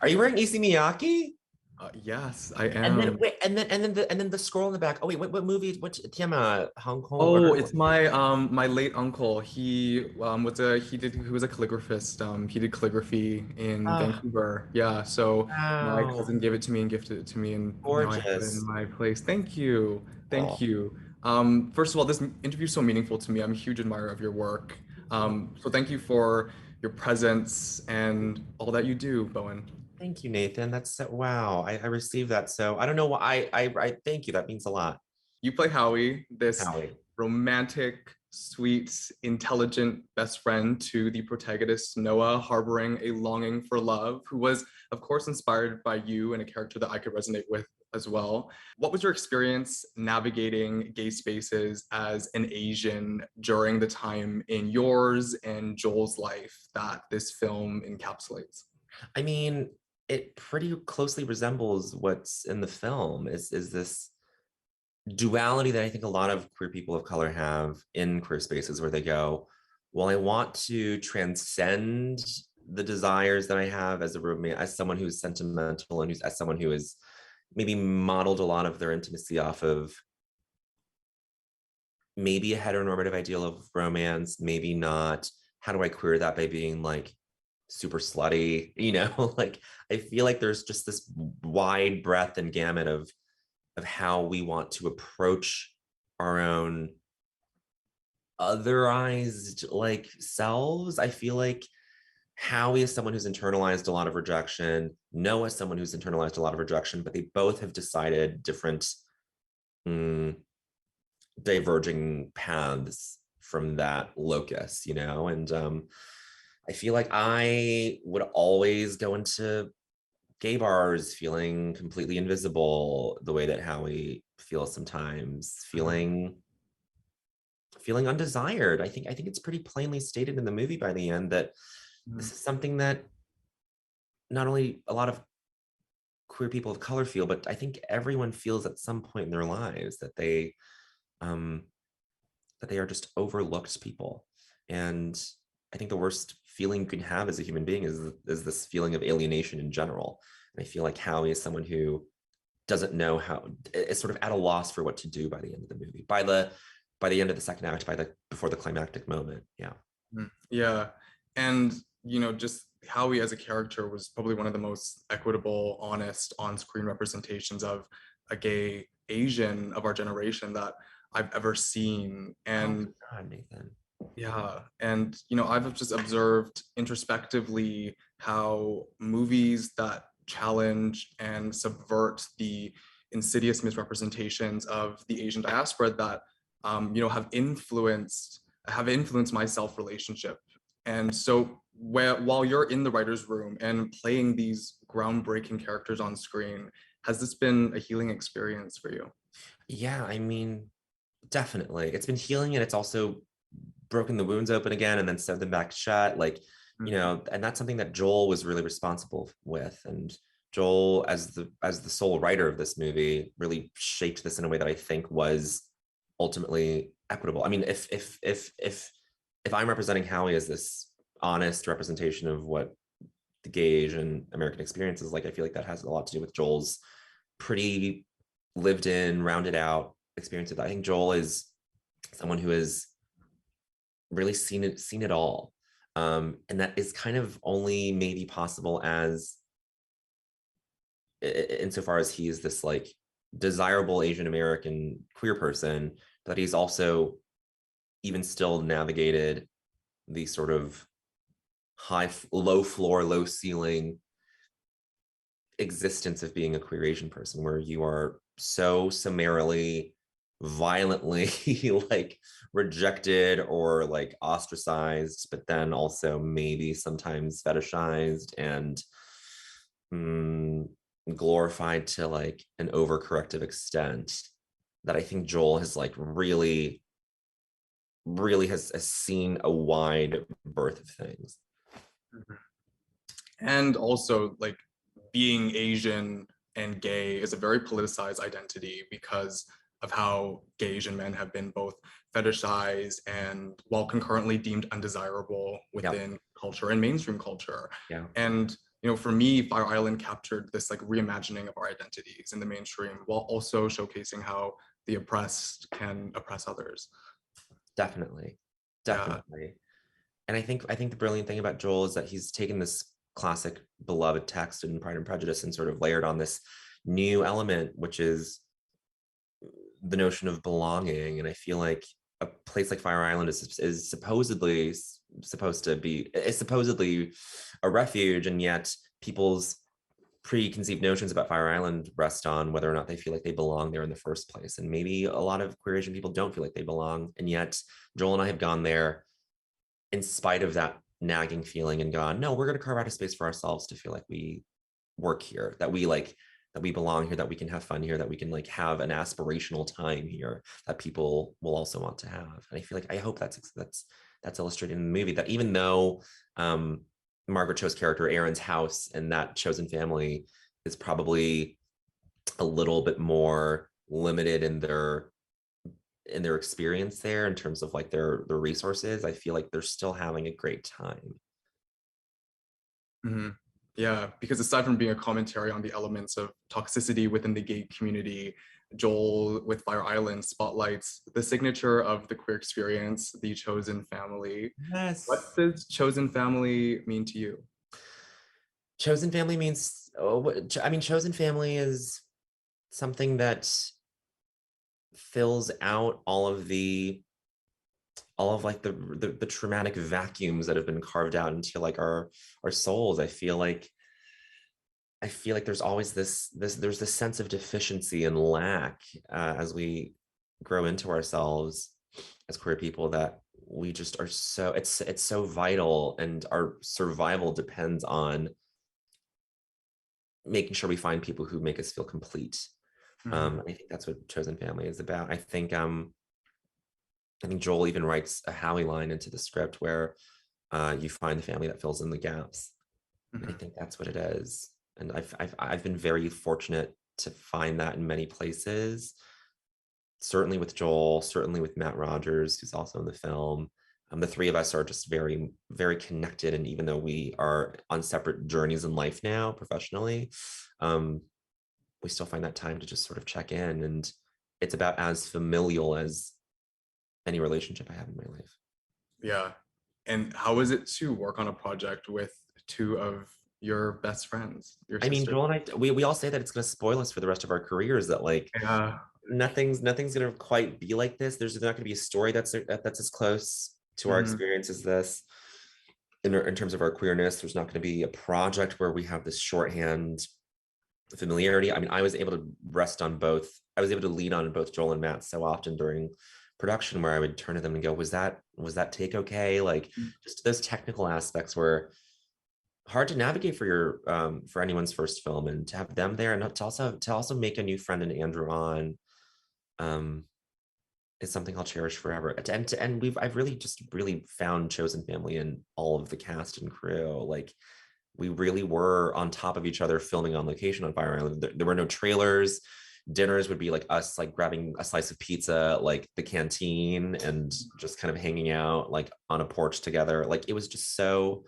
Are you wearing Issey Miyake? Yes, I And then am. wait, and then the scroll in the back. Oh wait, what movie? What Tiama? Hong Kong Oh, or it's my late uncle. He was a calligraphist. He did calligraphy in oh, Vancouver. Yeah, so my wow, cousin gave it to me and gifted it to me, and now I have it in gorgeous. my place. Thank you. Thank Oh, you. First of all, this interview is so meaningful to me. I'm a huge admirer of your work. So thank you for your presence and all that you do, Bowen. thank you, Nathan. That's so, wow. I received that. So I don't know why. I thank you. That means a lot, You play Howie, this Howie. romantic, sweet, intelligent best friend to the protagonist Noah, harboring a longing for love, who was, of course, inspired by you and a character that I could resonate with as well. What was your experience navigating gay spaces as an Asian during the time in yours and Joel's life that this film encapsulates? I mean, it pretty closely resembles what's in the film. Is this duality that I think a lot of queer people of color have in queer spaces where they go, well, I want to transcend the desires that I have as a roommate, as someone who's sentimental and who's as someone who is maybe modeled a lot of their intimacy off of maybe a heteronormative ideal of romance, maybe not. How do I queer that by being like super slutty? Like I feel like there's just this wide breadth and gamut of how we want to approach our own otherized like selves. I feel like Howie is someone who's internalized a lot of rejection. Noah is someone who's internalized a lot of rejection, but they both have decided different mm, diverging paths from that locus, and I feel like I would always go into gay bars feeling completely invisible, the way that Howie feels sometimes, feeling undesired. I think it's pretty plainly stated in the movie by the end that Mhm. this is something that not only a lot of queer people of color feel, but I think everyone feels at some point in their lives um that they are just overlooked people. And I think the worst feeling you can have as a human being is this feeling of alienation in general. And I feel like Howie is someone who doesn't know how, is sort of at a loss for what to do by the end of the movie, by the end of the second act, before the climactic moment. Yeah. Yeah. And, just Howie as a character was probably one of the most equitable, honest, on-screen representations of a gay Asian of our generation that I've ever seen. Oh And God, Nathan. yeah, and I've just observed introspectively how movies that challenge and subvert the insidious misrepresentations of the Asian diaspora that have influenced my self relationship. And so while you're in the writer's room and playing these groundbreaking characters on screen, has this been a healing experience for you? Yeah, I mean, definitely. It's been healing and it's also broken the wounds open again and then sewed them back shut. Like, and that's something that Joel was really responsible with. And Joel, as the sole writer of this movie, really shaped this in a way that I think was ultimately equitable. I mean, if I'm representing Howie as this honest representation of what the gay Asian American experience is like, I feel like that has a lot to do with Joel's pretty lived in, rounded out experience of that. I think Joel is someone who has really seen it all. And that is kind of only maybe possible as insofar as he is this like desirable Asian American queer person, but he's also even still navigated the sort of low floor, low ceiling existence of being a queer Asian person, where you are so summarily, violently like rejected or like ostracized, but then also maybe sometimes fetishized and mm, glorified to like an overcorrective extent that I think Joel has like really has seen a wide berth of things. Mhm. And also, like, being Asian and gay is a very politicized identity because of how gay Asian men have been both fetishized and while concurrently deemed undesirable within culture and mainstream culture. Yeah. And for me, Fire Island captured this like reimagining of our identities in the mainstream while also showcasing how the oppressed can oppress others. Definitely. Yeah. Definitely. And I think the brilliant thing about Joel is that he's taken this classic beloved text in Pride and Prejudice and sort of layered on this new element, which is the notion of belonging. And I feel like a place like Fire Island is supposedly a refuge, and yet people's preconceived notions about Fire Island rest on whether or not they feel like they belong there in the first place. And maybe a lot of queer Asian people don't feel like they belong, and yet Joel and I have gone there in spite of that nagging feeling and gone, no, we're going to carve out a space for ourselves to feel like we work here, that we belong here, that we can have fun here, that we can like have an aspirational time here that people will also want to have. And I feel like, I hope that's illustrated in the movie, that even though Margaret Cho's character Aaron's house and that chosen family is probably a little bit more limited in their experience there in terms of like their resources, I feel like they're still having a great time. Mm-hmm. Yeah, because aside from being a commentary on the elements of toxicity within the gay community, Joel with Fire Island spotlights the signature of the queer experience, the chosen family. Yes. What does chosen family mean to you? Chosen family means, chosen family is something that fills out all of like the traumatic vacuums that have been carved out into like our souls. I feel like there's always there's this sense of deficiency and lack as we grow into ourselves as queer people, that we just are so, it's so vital, and our survival depends on making sure we find people who make us feel complete. Mm-hmm. I think that's what Chosen Family is about. I think Joel even writes a Howie line into the script where you find the family that fills in the gaps. Mm-hmm. I think that's what it is. And I've been very fortunate to find that in many places. Certainly with Joel, certainly with Matt Rogers, who's also in the film. The three of us are just very, very connected. And even though we are on separate journeys in life now, professionally, we still find that time to just sort of check in. And it's about as familial as any relationship I have in my life. Yeah. And how is it to work on a project with two of your best friends, your sisters? Joel and I, we all say that it's going to spoil us for the rest of our careers, that like nothing's going to quite be like this. There's not going to be a story that's as close to our experience as this. In terms of our queerness, there's not going to be a project where we have this shorthand familiarity. I was able to I was able to lean on both Joel and Matt so often during production, where I would turn to them and go, was that take okay? Like just those technical aspects were hard to navigate for anyone's first film, and to have them there, and to also make a new friend in Andrew on is something I'll cherish forever. And I've really found chosen family in all of the cast and crew. Like we really were on top of each other filming on location on Fire Island. There were no trailers. Dinners would be like us like grabbing a slice of pizza like the canteen and just kind of hanging out like on a porch together. Like it was just so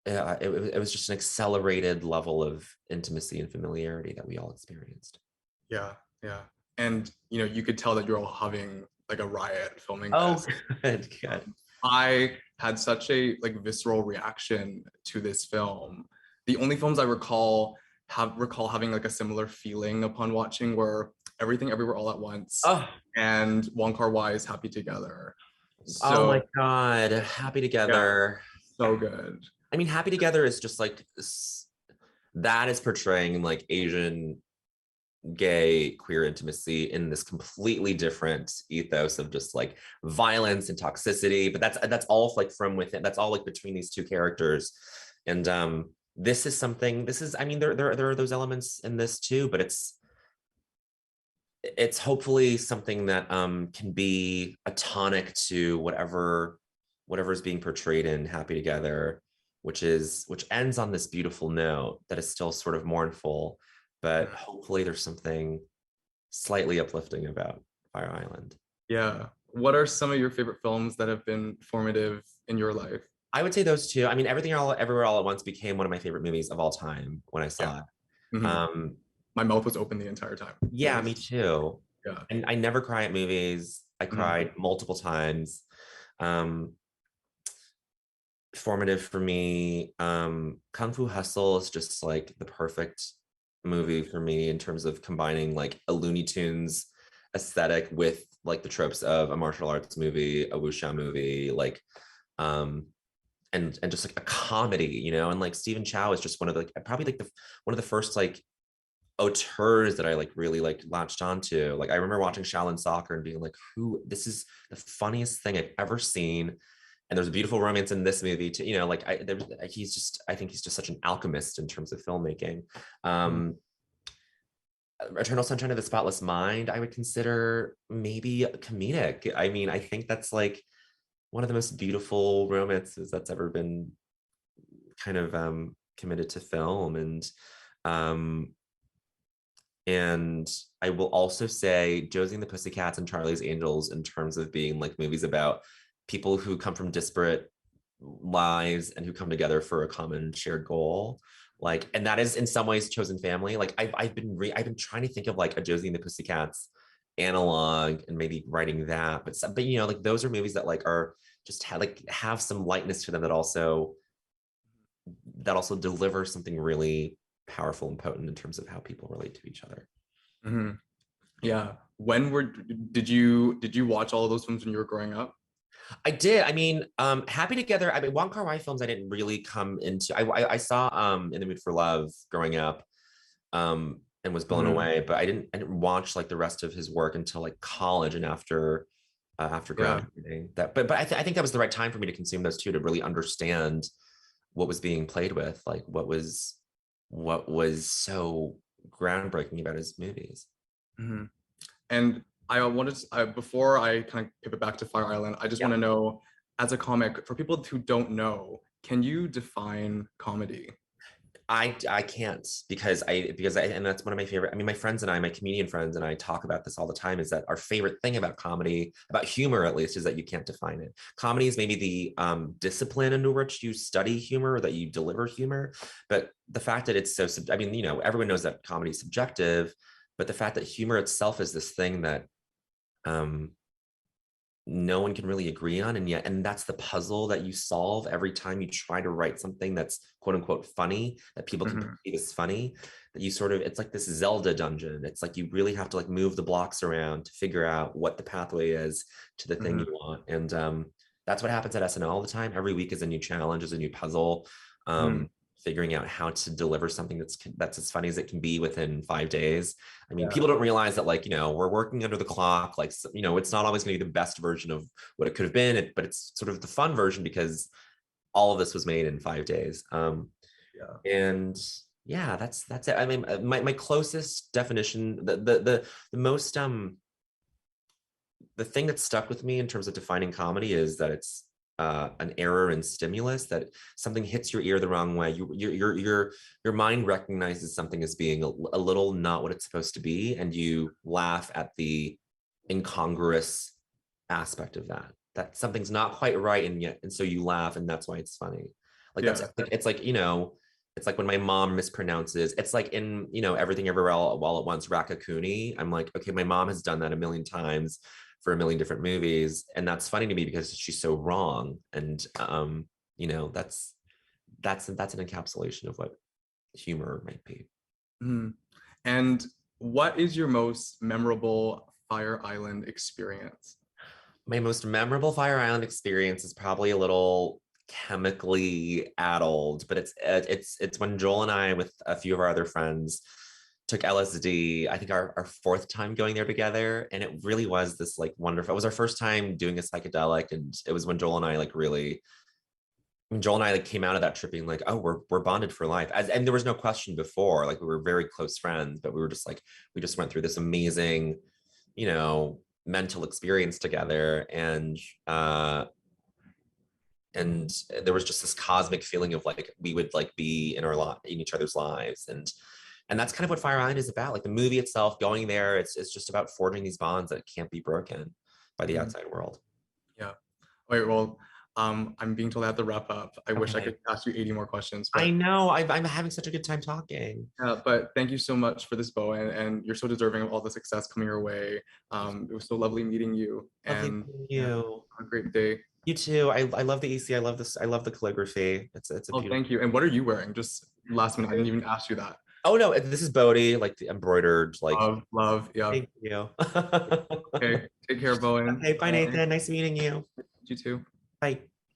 it was just an accelerated level of intimacy and familiarity that we all experienced. Yeah. And you could tell that you're all having like a riot filming this. Good. I had such a like visceral reaction to this film. The only films I recall having like a similar feeling upon watching were Everything Everywhere All at Once and Kar-wai's Happy Together. Oh my God, Happy Together. Yeah, so good. Happy Together is just like, that is portraying like Asian gay queer intimacy in this completely different ethos of just like violence and toxicity, but that's all like from within, that's all like between these two characters. And there are those elements in this too, but it's hopefully something that can be a tonic to whatever is being portrayed in Happy Together, which ends on this beautiful note that is still sort of mournful, but hopefully there's something slightly uplifting about Fire Island. Yeah. What are some of your favorite films that have been formative in your life? I would say those two. I mean, Everything All Everywhere All at Once became one of my favorite movies of all time when I Yeah. saw it. Mhm. Um, My mouth was open the entire time. It yeah, me was, too. yeah. And I never cry at movies. I Mhm. cried multiple times. Um, Formative for me. Kung Fu Hustle is just like the perfect movie for me in terms of combining like a Looney Tunes aesthetic with like the tropes of a martial arts movie, a wuxia movie, like um and just like a comedy, and like Stephen Chow is just one of the probably like the one of the first like auteurs that I like really like latched onto. Like I remember watching Shaolin Soccer and being like, who this is the funniest thing I've ever seen. And there's a beautiful romance in this movie too. Like I think he's just such an alchemist in terms of filmmaking. Mhm. Um, Eternal Sunshine of the Spotless Mind, I would consider maybe comedic. I mean, I think that's like one of the most beautiful romances that's ever been kind of committed to film. Um, and I will also say Josie and the Pussycats and Charlie's Angels in terms of being like movies about people who come from disparate lives and who come together for a common shared goal. Like, and that is in some ways chosen family. Like I've been trying to think of like a Josie and the Pussycats analog and maybe writing that, but like those are movies that like are just have some lightness to them that also deliver something really powerful and potent in terms of how people relate to each other. Mhm. Yeah. Did you watch all of those films when you were growing up? I did. I mean, Happy Together. I mean, Wong Kar-wai films. I didn't really come into. I saw In the Mood for Love growing up, and was blown Mhm. away. But I didn't watch like the rest of his work until like college and after Yeah. graduating. I think that was the right time for me to consume those two to really understand what was being played with, like what was so groundbreaking about his movies. Mhm. And before I kind of pivot back to Fire Island, I just want Yeah. to know, as a comic, for people who don't know, can you define comedy? I can't because and that's one of my favorite. I mean, my comedian friends and I talk about this all the time. Is that our favorite thing about comedy, about humor at least, is that you can't define it. Comedy is maybe the discipline into which you study humor, or that you deliver humor. But the fact that it's so, I mean, everyone knows that comedy is subjective, but the fact that humor itself is this thing that um, no one can really agree on, and that's the puzzle that you solve every time you try to write something that's quote unquote funny, that people can Mhm. perceive as funny, that you sort of, it's like this Zelda dungeon. It's like you really have to like move the blocks around to figure out what the pathway is to the thing Mhm. you want. And that's what happens at SNL all the time. Every week is a new challenge, is a new puzzle. Mhm. Figuring out how to deliver something that's as funny as it can be within 5 days. I mean, Yeah. people don't realize that, like, we're working under the clock. Like, it's not always going to be the best version of what it could have been, but it's sort of the fun version because all of this was made in 5 days. Yeah. And yeah, that's it. I mean, my closest definition, the most the thing that stuck with me in terms of defining comedy is that it's an error in stimulus, that something hits your ear the wrong way. Your mind recognizes something as being a little not what it's supposed to be, and you laugh at the incongruous aspect of that. That something's not quite right, and so you laugh, and that's why it's funny. Like Yeah. it's like it's like when my mom mispronounces. It's like in Everything Everywhere All at Once, Rakakuni. I'm like, okay, my mom has done that a million times for a million different movies, and that's funny to me because she's so wrong. And that's an encapsulation of what humor might be. Mhm. And what is your most memorable Fire Island experience? My most memorable Fire Island experience is probably a little chemically addled, but it's when Joel and I, with a few of our other friends, took LSD. I think our fourth time going there together, and it really was this like wonderful. It was our first time doing a psychedelic, and it was when Joel and I like really. When Joel and I like came out of that trip being like, oh, we're bonded for life. And there was no question before. Like we were very close friends, but we were just like we just went through this amazing, mental experience together, and there was just this cosmic feeling of like we would like be in each other's lives, and that's kind of what Fire Island is about. Like the movie itself, going there, it's just about forging these bonds that can't be broken. by the outside world. Yeah. All right. Well, I'm being told I have to wrap up. I wish I Okay. could ask you 80 more questions, I but know. I'm having such a good time talking. but thank you so much for this, Bowen, and you're so deserving of all the success coming your way. It was so lovely meeting you, Lovely and meeting yeah, you. have a great day. You too. I love the AC. I love this. I love the calligraphy. It's a Oh, beautiful. thank you. And what are you wearing? Just last minute, I didn't even ask you that. Oh no, this is Bodhi, like the embroidered, like Love, love. Yeah. thank you. Okay. Take care, Bowen. Okay, bye Bye. Nathan. Nice meeting you. You too. Bye.